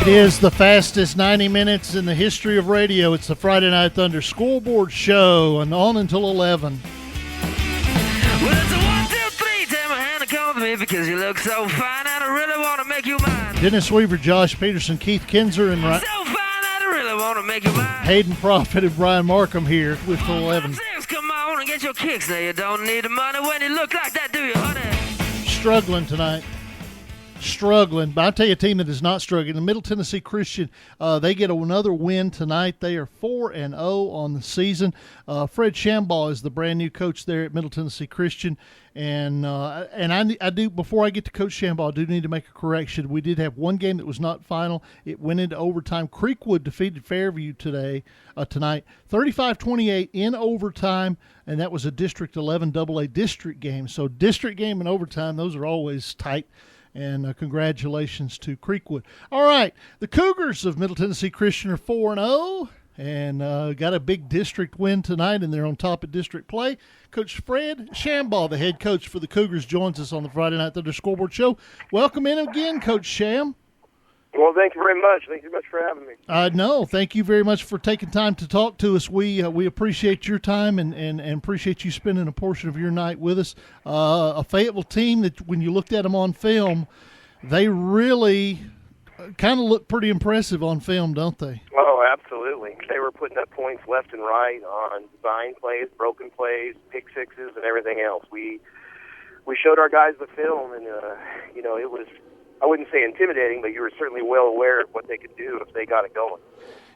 It is the fastest 90 minutes in the history of radio. It's the Friday Night Thunder Scoreboard Show, and on until 11. Well, it's a 1, 2, 3. Take my hand and come with me because you look so fine and I really want to make you mine. Dennis Weaver, Josh Peterson, Keith Kinzer, and So fine that I really want to make you mine. Hayden Prophet and Brian Markham here with till 11. Come on and get your kicks. Now you don't need the money when you look like that, do you, honey? Struggling tonight. Struggling, but I'll tell you a team that is not struggling. The Middle Tennessee Christian, they get another win tonight. They are 4-0 on the season. Fred Shambaugh is the brand new coach there at Middle Tennessee Christian, and I do, before I get to Coach Shambaugh, I do need to make a correction. We did have one game that was not final. It went into overtime. Creekwood defeated Fairview tonight, 35-28 in overtime, and that was a District 11 AA district game. So district game and overtime, those are always tight. And congratulations to Creekwood. All right, the Cougars of Middle Tennessee Christian are 4-0 and got a big district win tonight, and they're on top of district play. Coach Fred Shambaugh, the head coach for the Cougars, joins us on the Friday Night Thunder Scoreboard Show. Welcome in again, Coach Sham. Well, thank you very much. Thank you very much for having me. No, thank you very much for taking time to talk to us. We appreciate your time and appreciate you spending a portion of your night with us. A Fayetteville team that when you looked at them on film, they really kind of look pretty impressive on film, don't they? Oh, absolutely. They were putting up points left and right on design plays, broken plays, pick sixes, and everything else. We showed our guys the film, and it was, I wouldn't say intimidating, but you were certainly well aware of what they could do if they got it going.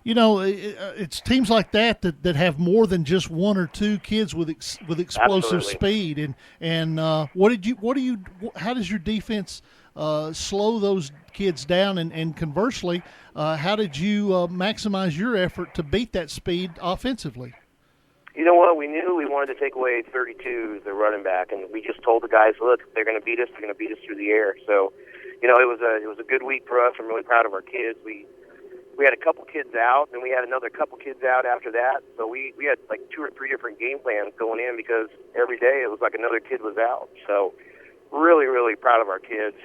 You know, it's teams like that have more than just one or two kids with explosive Absolutely. speed. And how does your defense slow those kids down? And conversely, how did you maximize your effort to beat that speed offensively? You know what? We knew we wanted to take away 32, the running back, and we just told the guys, look, if they're going to beat us, they're going to beat us through the air. So, it was a good week for us. I'm really proud of our kids. We had a couple kids out, and we had another couple kids out after that. So we had like 2 or 3 different game plans going in because every day it was like another kid was out. So really, really proud of our kids.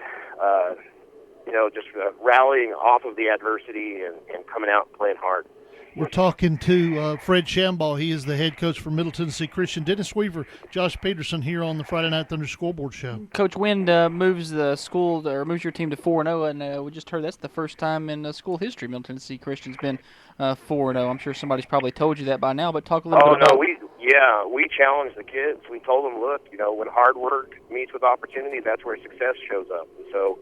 Just rallying off of the adversity and coming out and playing hard. We're talking to Fred Shambaugh. He is the head coach for Middle Tennessee Christian. Dennis Weaver, Josh Peterson here on the Friday Night Thunder Scoreboard Show. Coach Wind moves your team to 4-0, and we just heard that's the first time in school history Middle Tennessee Christian's been 4-0. I'm sure somebody's probably told you that by now, but talk a little bit about. We challenged the kids. We told them, look, when hard work meets with opportunity, that's where success shows up. And so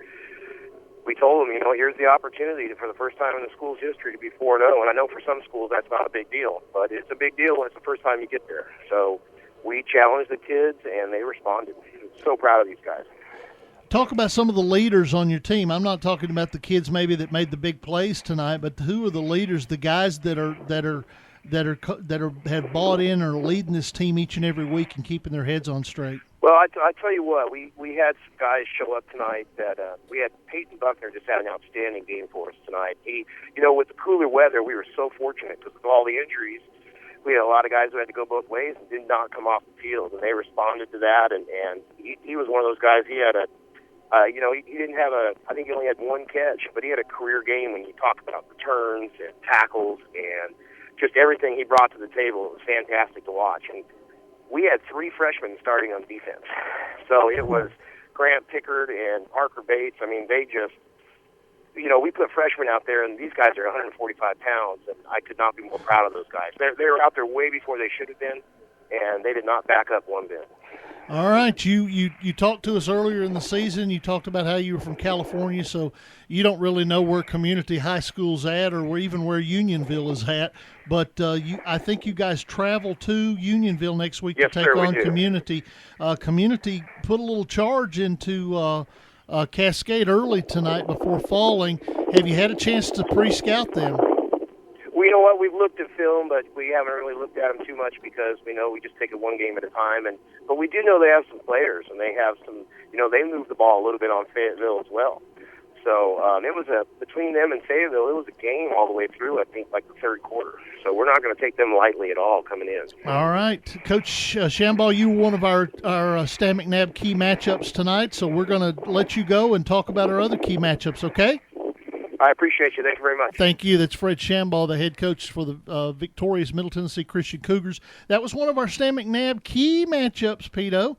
we told them, here's the opportunity for the first time in the school's history to be 4-0. And I know for some schools that's not a big deal, but it's a big deal when it's the first time you get there. So we challenged the kids, and they responded. I'm so proud of these guys. Talk about some of the leaders on your team. I'm not talking about the kids maybe that made the big plays tonight, but who are the leaders, the guys that have bought in or leading this team each and every week and keeping their heads on straight? Well, I tell you what, we had some guys show up tonight that we had Peyton Buckner just had an outstanding game for us tonight. He, with the cooler weather, we were so fortunate because of all the injuries. We had a lot of guys who had to go both ways and did not come off the field, and they responded to that. And he was one of those guys. He had he didn't have I think he only had one catch, but he had a career game when you talk about returns and tackles and just everything he brought to the table. It was fantastic to watch. And we had 3 freshmen starting on defense. So it was Grant Pickard and Parker Bates. I mean, they just, we put freshmen out there, and these guys are 145 pounds, and I could not be more proud of those guys. They were out there way before they should have been, and they did not back up one bit. All right, you talked to us earlier in the season. You talked about how you were from California, so you don't really know where Community High School's at or even where Unionville is at. But I think you guys travel to Unionville next week to take on Community. Community put a little charge into Cascade early tonight before falling. Have you had a chance to pre-scout them? Well, you know what? We've looked at film, but we haven't really looked at them too much because we know we just take it one game at a time. But we do know they have some players, and they have some. They move the ball a little bit on Fayetteville as well. So it was between them and Fayetteville, it was a game all the way through. I think like the third quarter. So we're not going to take them lightly at all coming in. All right, Coach Shambaugh, you were one of our Stan McNabb key matchups tonight. So we're going to let you go and talk about our other key matchups. Okay? I appreciate you. Thank you very much. Thank you. That's Fred Shambaugh, the head coach for the victorious Middle Tennessee Christian Cougars. That was one of our Stan McNabb key matchups, Pito.